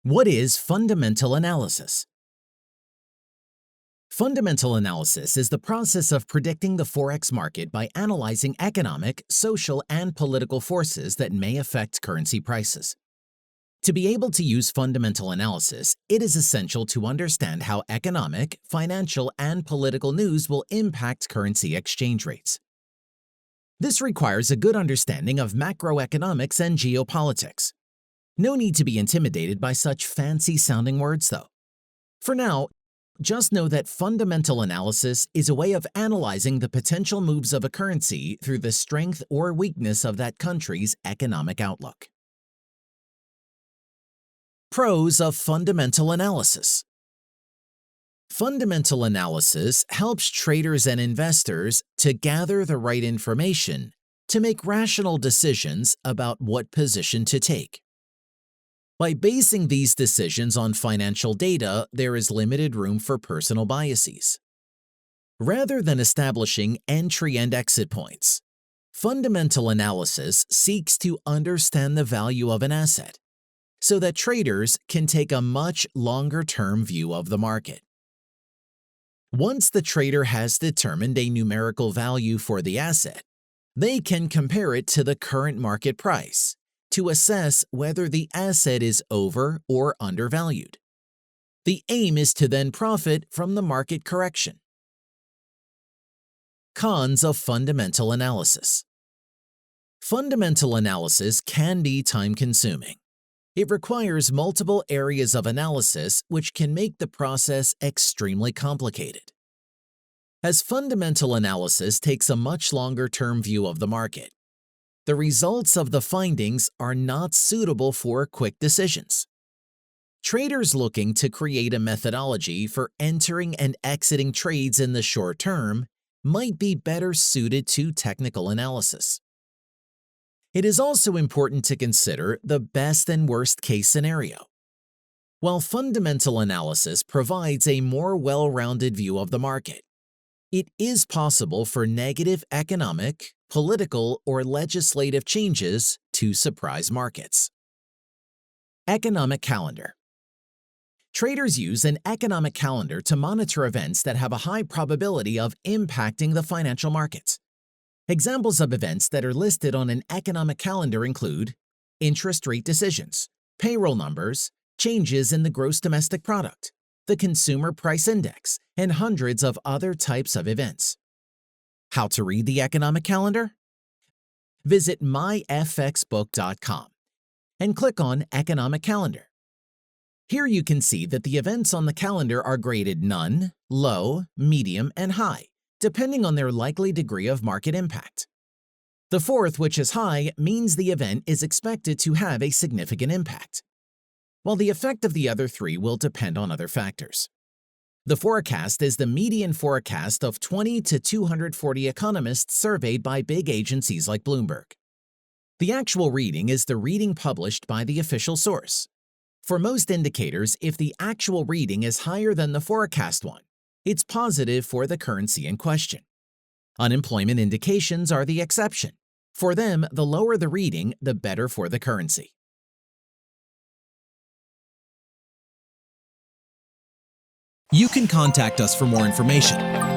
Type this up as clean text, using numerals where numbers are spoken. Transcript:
What is fundamental analysis? Fundamental analysis is the process of predicting the forex market by analyzing economic, social, and political forces that may affect currency prices. To be able to use fundamental analysis, it is essential to understand how economic, financial, and political news will impact currency exchange rates. This requires a good understanding of macroeconomics and geopolitics. No need to be intimidated by such fancy-sounding words, though. For now, just know that fundamental analysis is a way of analyzing the potential moves of a currency through the strength or weakness of that country's economic outlook. Pros of fundamental analysis. Fundamental analysis helps traders and investors to gather the right information to make rational decisions about what position to take. By basing these decisions on financial data, there is limited room for personal biases. Rather than establishing entry and exit points, fundamental analysis seeks to understand the value of an asset so that traders can take a much longer-term view of the market. Once the trader has determined a numerical value for the asset, they can compare it to the current market price to assess whether the asset is over or undervalued. The aim is to then profit from the market correction. Cons of fundamental analysis. Fundamental analysis can be time-consuming. It requires multiple areas of analysis, which can make the process extremely complicated. As fundamental analysis takes a much longer-term view of the market, the results of the findings are not suitable for quick decisions. Traders looking to create a methodology for entering and exiting trades in the short term might be better suited to technical analysis. It is also important to consider the best and worst case scenario. While fundamental analysis provides a more well-rounded view of the market, it is possible for negative economic, political, or legislative changes to surprise markets. Economic calendar. Traders use an economic calendar to monitor events that have a high probability of impacting the financial markets. Examples of events that are listed on an economic calendar include interest rate decisions, payroll numbers, changes in the gross domestic product, the Consumer Price Index, and hundreds of other types of events. How to read the economic calendar? Visit myfxbook.com and click on Economic Calendar. Here you can see that the events on the calendar are graded none, low, medium, and high, depending on their likely degree of market impact. The fourth, which is high, means the event is expected to have a significant impact, while the effect of the other three will depend on other factors. The forecast is the median forecast of 20 to 240 economists surveyed by big agencies like Bloomberg. The actual reading is the reading published by the official source. For most indicators, if the actual reading is higher than the forecast one, it's positive for the currency in question. Unemployment indications are the exception. For them, the lower the reading, the better for the currency. You can contact us for more information.